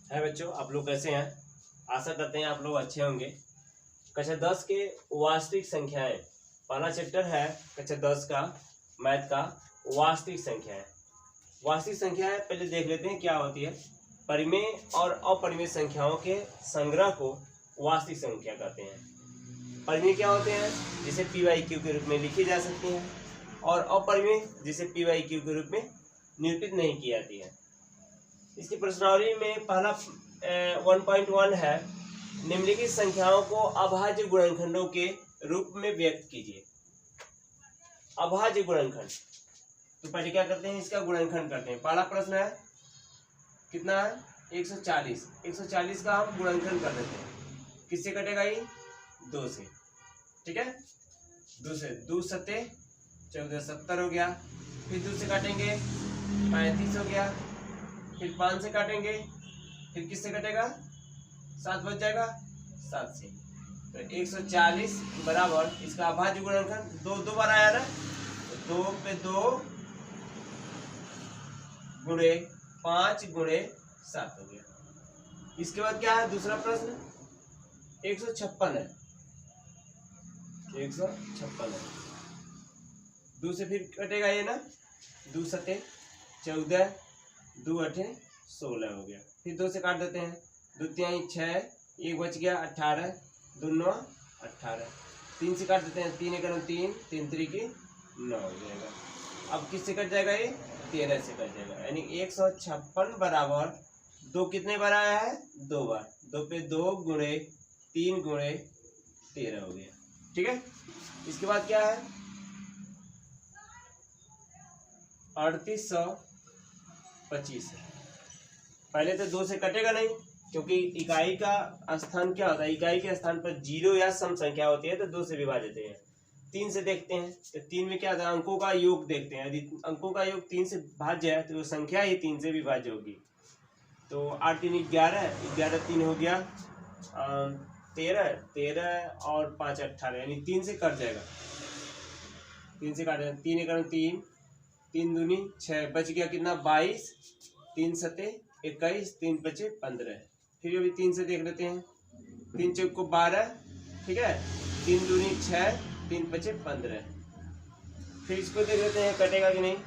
है बच्चों, आप लोग कैसे हैं? आशा करते हैं आप लोग अच्छे होंगे। कक्षा 10 के वास्तविक संख्याएं, पहला चैप्टर है कक्षा 10 का मैथ का वास्तविक संख्याएं। वास्तविक संख्याएं पहले देख लेते हैं क्या होती है। परिमेय और अपरिमेय संख्याओं के संग्रह को वास्तविक संख्या कहते हैं। परिमेय क्या होते हैं? जिसे p/q के रूप में लिखी जा सकती हैं, और अपरिमेय जिसे p/q के रूप में निरूपित नहीं की जाती है। इसकी प्रश्नावली में पहला 1.1 है, निम्नलिखित संख्याओं को अभाज्य गुणनखंडों के रूप में व्यक्त कीजिए। अभाज्य गुणनखंड, तो पहले क्या करते हैं, इसका गुणनखंड करते हैं। पहला प्रश्न है कितना है? 140। 140 का हम गुणनखंड कर देते हैं। किससे कटेगा ये? 2 से। ठीक है, 2 से। 2 सत्ते 14, 70 हो गया। फिर 2 से काटेंगे 35 हो गया। फिर 5 से काटेंगे, फिर किससे कटेगा? 7 बच जाएगा, 7 से। तो 140 बराबर इसका अभाज्य गुणनखंड 2 बार आया ना, तो 2 पे 2 गुणे 5 गुणे 7 हो गया। इसके बाद क्या है? दूसरा प्रश्न 156 है। 156 है। 2 से फिर कटेगा ये ना, 2 सत्ते 14, 2 अठे 16 हो गया। फिर 2 से काट देते हैं, 2 तिहाई 6, 1 बच गया 18, 2 9 18। 3 से काट देते हैं, 3 एकम 3, 3 त्रिकी 9 हो जाएगा। अब किससे कट जाएगा ये? 13 से कट जाएगा। यानी 156 बराबर 2 कितने बार आया है? 2 बार। 2 पे 2 गुणे 3 गुणे 13 हो गया। ठीक है, इसके बाद क्या है? 3825 है। पहले तो 2 से कटेगा नहीं, क्योंकि इकाई का स्थान क्या होता है? इकाई के स्थान पर 0 या सम संख्या होती है तो 2 से विभाजित है। 3 से देखते हैं, तो 3 में क्या होता है? अंकों का योग देखते हैं। यदि अंकों का योग 3 से भाज्य है तो वो संख्या ही 3 से विभाज्य होगी। तो 8 3 11, 11 3 हो गया 13, 13 और 5 18, यानी 3 से कट जाएगा। 3 से काट जाएगा, 3 एकम 3, 3 दूनी 6, बच गया कितना? 22, 3 सत्ते 21, 3 बचे 15। फिर अभी 3 से देख लेते हैं, 3 चौक को 12, ठीक है, 3 दूनी 6, 3 बचे 15। फिर इसको देख लेते हैं कटेगा कि नहीं।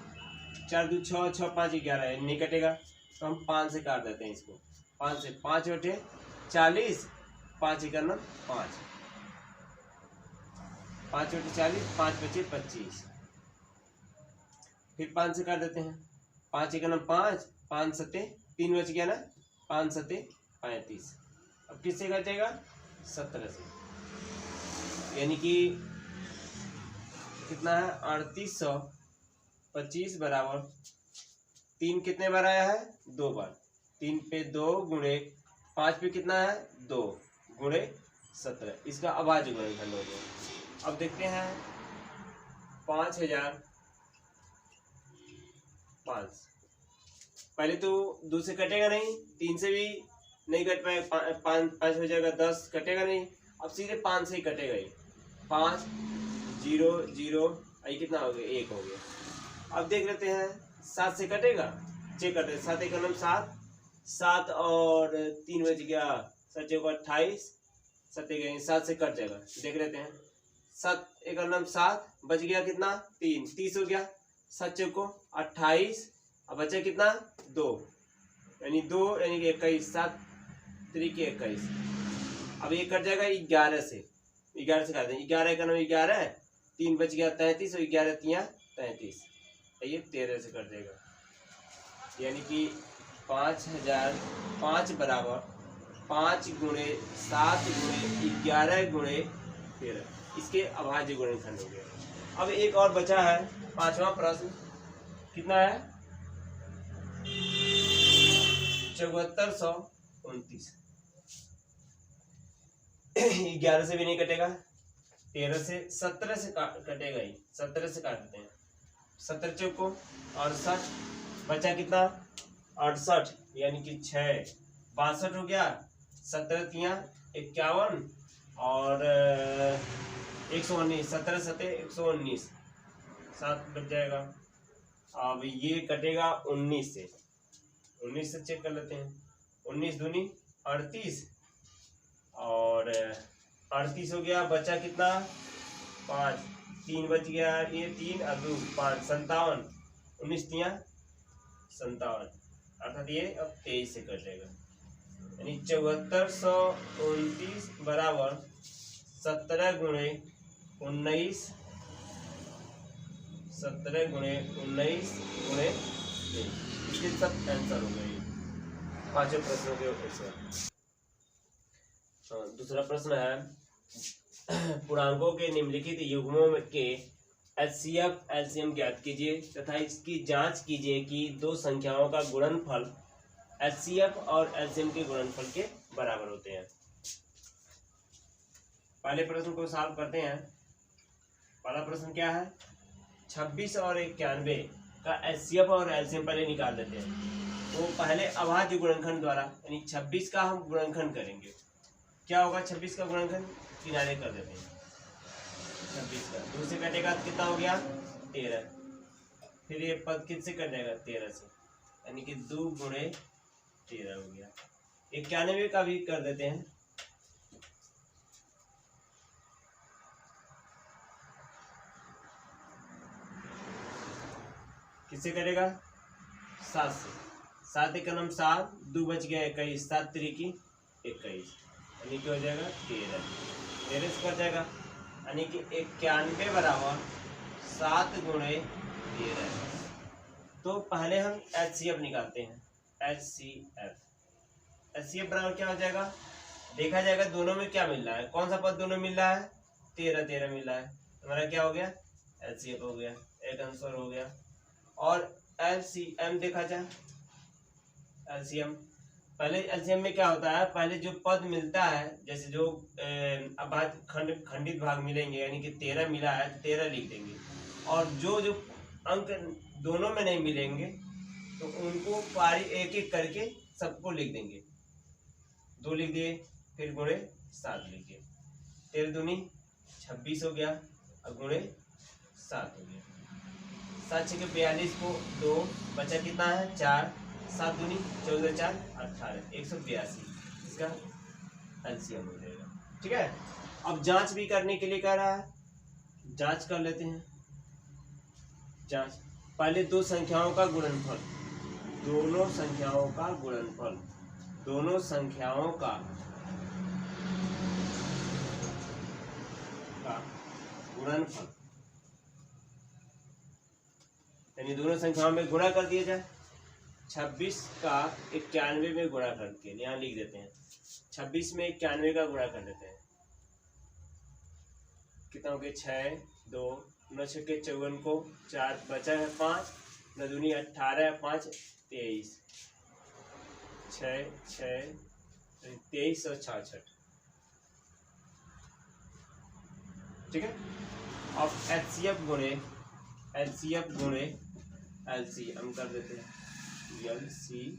4 2 6, 6 5 11, नहीं कटेगा, तो हम 5 से काट देते हैं इसको। 5 से 5 बटे 40, 5 एकम 5, 5 बटे 40, 5 बचे 25। फिर 5 से काट देते हैं, 5 एकम 5, 5 सत्ते 3 बच गया ना, 5 सत्ते 35। अब किससे कटेगा? 17 से। यानी कि कितना है? 3825 बराबर 3 कितने बार आया है? 2 बार। 3 पे 2 गुणे 5 पे कितना है? 2 गुणे 17। इसका अभाज्य गुणनखंड हो गया। अब देखते हैं 5005। पहले तो 2 से कटेगा नहीं, 3 से भी नहीं कट पाए, 5 हो जाएगा 10, कटेगा नहीं। अब सीधे 5 से ही कटेगा ही। 5 0 0, ये कितना हो गया? 1 हो गया। अब देख लेते हैं 7 से कटेगा, चेक करते हैं। 7 एकम 7, 7 और 3 बच गया 7 चौक 28, 7 एक 7 से कट जाएगा। देख लेते हैं, 7 एकम 7, बच गया कितना? 3, 30 हो गया। 7 चौक को 28, अब बचा कितना? 2, यानी 2 यानी कि 21, 7 त्रिकी 21। अब ये कट जाएगा 11 से। 11 से काट दें, 11 एकम 11, 3 बच गया 33, और 11 तिया 33, ये 13 से कट जाएगा। यानी कि 5005 बराबर 5 गुणे 7 गुणे 11 गुणे 13, इसके अभाज्य गुणनखंड हो गया। अब एक और बचा है, 5वां प्रश्न। कितना है? 7429। 11 से भी नहीं कटेगा, 13 से 17 से कटेगा ही। 17 से काट देते हैं, 17 चौक को 68, बचा कितना? 68, यानी कि 6, 62 हो गया। 17 तिया 51 और 119, 17 सत्ते 119, 7 बच जाएगा। अब ये कटेगा 19 से। 19 से चेक कर लेते हैं, 19 दूनी 38 और 38 हो गया, बचा कितना 5, 3 बच गया, ये 3 और 2 5 57, 19 तिया 57, अर्थात ये अब 23 से कट जाएगा, यानी 7429 बराबर 17 गुणे 19, 17 गुणे 19 गुणे 23, इसके सब आंसर हो गए पांचों प्रश्नों के आंसर। दूसरा प्रश्न है पूर्णांकों के निम्नलिखित युग्मों के एचसीएफ एलसीएम ज्ञात कीजिए तथा इसकी जांच कीजिए कि दो संख्याओं का गुणनफल एचसीएफ और एलसीएम के गुणनफल के बराबर होते हैं। पहले प्रश्न को सॉल्व करते हैं। पहला प्रश्न क्या है, 26 और 91 का एचसीएफ और एलसीएम पहले निकाल देते हैं। तो पहले अभाज्य गुणनखंड द्वारा यानी 26 का हम गुणनखंड करेंगे। क्या होगा 26 का गुणनखंड, किनारे कर देते हैं 26 का, 2 से कटेगा कितना हो गया 13, फिर ये पद किससे कट जाएगा 13 से, यानी कि 2 गुणे 13 हो गया। 91 का भी कर देते हैं, किससे करेगा 7 से, 7 एक नम 7, 2 बच गया 21, 7 त्रिकी 21, यानी कि हो जाएगा 13, 13 से कट जाएगा, यानी कि 91 बराबर 7 गुणे 13। तो पहले हम एचसीएफ निकालते हैं। एचसीएफ बराबर क्या हो जाएगा, देखा जाएगा दोनों में क्या मिल रहा है, कौन सा पद दोनों मिल रहा है 13 13 मिल रहा है, हमारा क्या हो गया एचसीएफ हो गया, एक आंसर हो गया। और एलसीएम देखा जाए, एलसीएम पहले एलसीएम में क्या होता है, पहले जो पद मिलता है जैसे जो खंडित भाग मिलेंगे, यानी कि 13 मिला है 13 लिख देंगे, और जो अंक दोनों में नहीं मिलेंगे तो उनको पारी एक एक करके सबको लिख देंगे, 2 लिख दिए, फिर गुणे 7 लिख दिए, 13 दूनी 26 हो गया और गुणे 7 हो गया, 7 छः 42 को 2 बचा कितना है 4, 7 दूनी 14 4 18, 182 इसका एलसीएम हो जाएगा। ठीक है, अब जांच भी करने के लिए कह रहा है, जांच कर लेते हैं। जांच, पहले दो संख्याओं का गुणनफल, दोनों संख्याओं का गुणनफल, दोनों संख्याओं का गुणनफल, यानी दोनों संख्याओं में गुणा कर दिया जाए। 26 का 91 में गुणा करके यहाँ लिख देते हैं, 26 में 91 का गुणा कर देते हैं, कितना हो गया 6 2 9 6 के 54 को 4 बचा है 5, 9 दूनी 18 5 23, 6 6 23 और 66। ठीक है, अब एचसीएफ गुणे एलसीएम कर देते हैं, एलसीएम।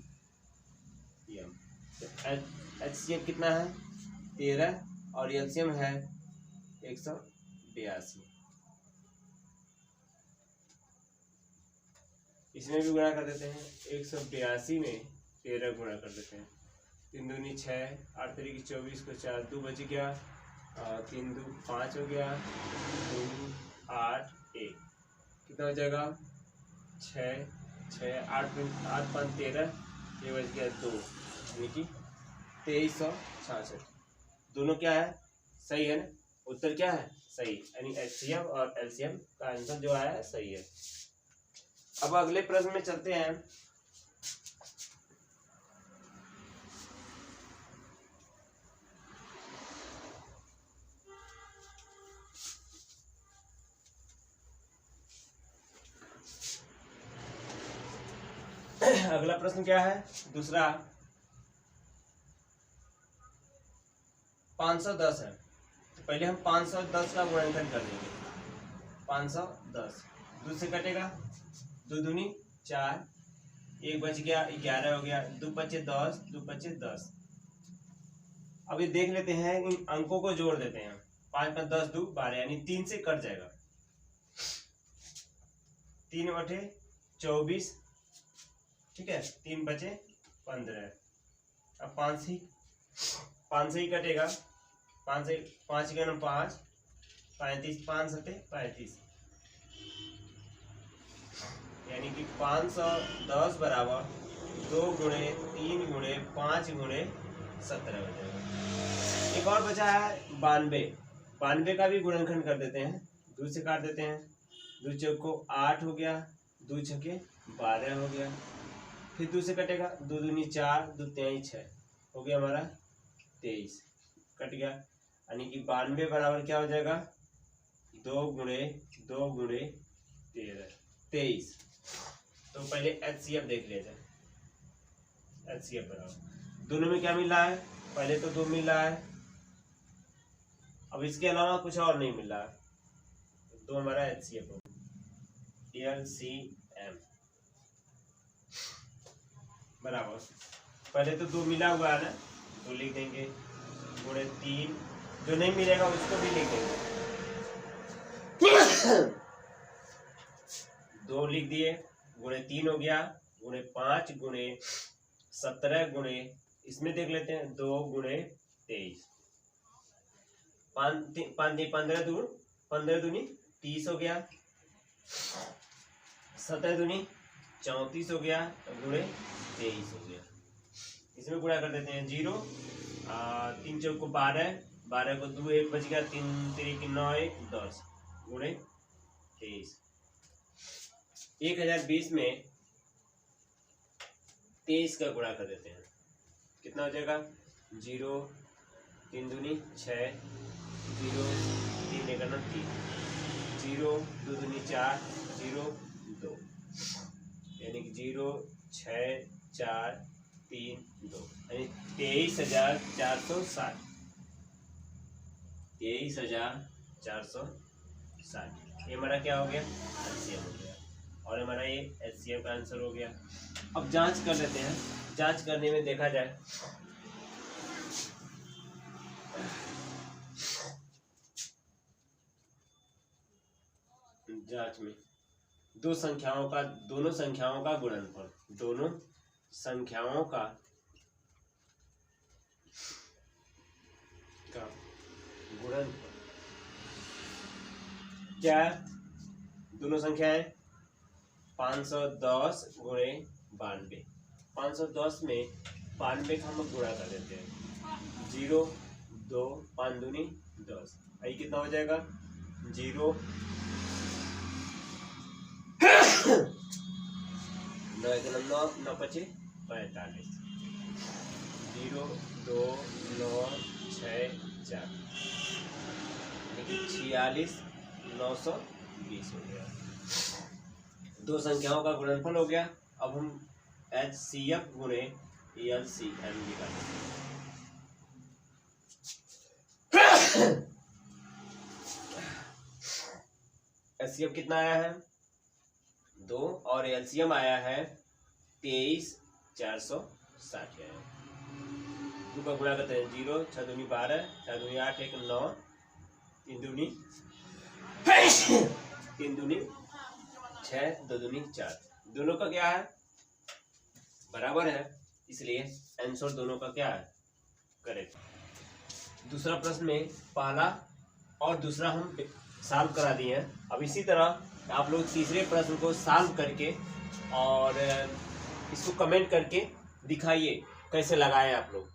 एचसीएफ कितना है 13 और एलसीएम है 182, इसमें भी गुणा कर देते हैं, 182 में 13 गुणा कर देते हैं, 3 दूनी 6 8 तरीके 24 को 4 2 बच गया, 3 2 5 हो गया, 2 8 1 कितना हो जाएगा 6 6 8 5 13, ये बच गया 2, यानी कि 2366। दोनों क्या है सही है ना, उत्तर क्या है सही, यानी एचसीएफ और एलसीएम का आंसर जो आया है सही है। अब अगले प्रश्न में चलते हैं। अगला प्रश्न क्या है, दूसरा 510 है, तो पहले हम 510 का गुणनखंड कर देंगे, 510 2 से कटेगा, 2 दूनी 4, 1 बच गया 11 हो गया, 2 बचे 10 2 बचे 10। अभी देख लेते हैं, इन अंकों को जोड़ देते हैं, 5 5 10 2 12, यानी 3 से कट जाएगा, 3 बटे 24, ठीक है, 3 बचे 15, अब 5 से ही कटेगा, 5 से 5 का 5, 35, 5 सटे 35, यानी कि 510 बराबर 2 गुणे 3 गुणे 5 गुणे 17 हो जाएगा। एक और बचा है 92 का भी गुणनखंड कर देते हैं, 2 से काट देते हैं, 2 चौक को 8 हो गया, 2 छके 12 हो गया, फिर 2 से कटेगा, 2 दूनी 4, 2 तिहाई 6 हो गया हमारा 23, कट गया, यानी कि 92 बराबर क्या हो जाएगा 2 गुणे 13 23। तो पहले HCF देख लिया जाए, HCF बराबर दोनों में क्या मिला है, पहले तो 2 मिला है, अब इसके अलावा कुछ और नहीं मिला है, तो हमारा HCF हो LCM बराबर, पहले तो 2 मिला हुआ है ना, तो लिख देंगे गुणे 3, जो नहीं मिलेगा उसको भी लिख देंगे 2 लिख दिए, गुणे 3 हो गया, गुणे 5 गुणे 17 गुणे, इसमें देख लेते हैं 2 गुणे 23, 15 दूनी 30 हो गया, 17 दूनी 34 हो गया, गुणे 23 हो गया, इसमें गुणा कर देते हैं 0, 3 चौक को 12, 12 को 2 1 बच गया, 3 3 9 1 10 गुणे 23। 1020 में 23 का गुणा कर देते हैं, कितना हो जाएगा 0, 3 दूनी 6, 0 3 1 3, 0 2 दूनी 4, 0 2, यानी कि 0 6 4 3 2, यानी 23,460, 23,460 ये हमारा क्या हो गया HCF हो गया, और हमारा ये HCF का आंसर हो गया। अब जांच कर लेते हैं, जांच करने में देखा जाए जांच में दोनों संख्याओं का गुणनफल, दोनों संख्याओं का गुणनफल क्या है, दोनों संख्याएं 510 गुणे 92, 510 में 92 का हम गुणा कर देते हैं, 0 2 5 दूनी 10, आई कितना हो जाएगा 0 9 9 9 5 45, 0 2 9 6 4, 46 920 हो गया, दो संख्याओं का गुणनफल हो गया। अब हम HCF गुणे LCM निकालेंगे। HCF कितना आया है 2 और LCM आया है 23,460 आया है। 2 का गुणा करते हैं 0 6 दूनी 12 4 दूनी 8 1 9 3 दूनी 6 2 दूनी 4, दोनों का क्या है बराबर है, इसलिए आंसर दोनों का क्या है करेक्ट। दूसरा प्रश्न में पहला और दूसरा हम सॉल्व करा दिए हैं। अब इसी तरह आप लोग तीसरे प्रश्न को सॉल्व करके और इसको कमेंट करके दिखाइए कैसे लगाए आप लोग।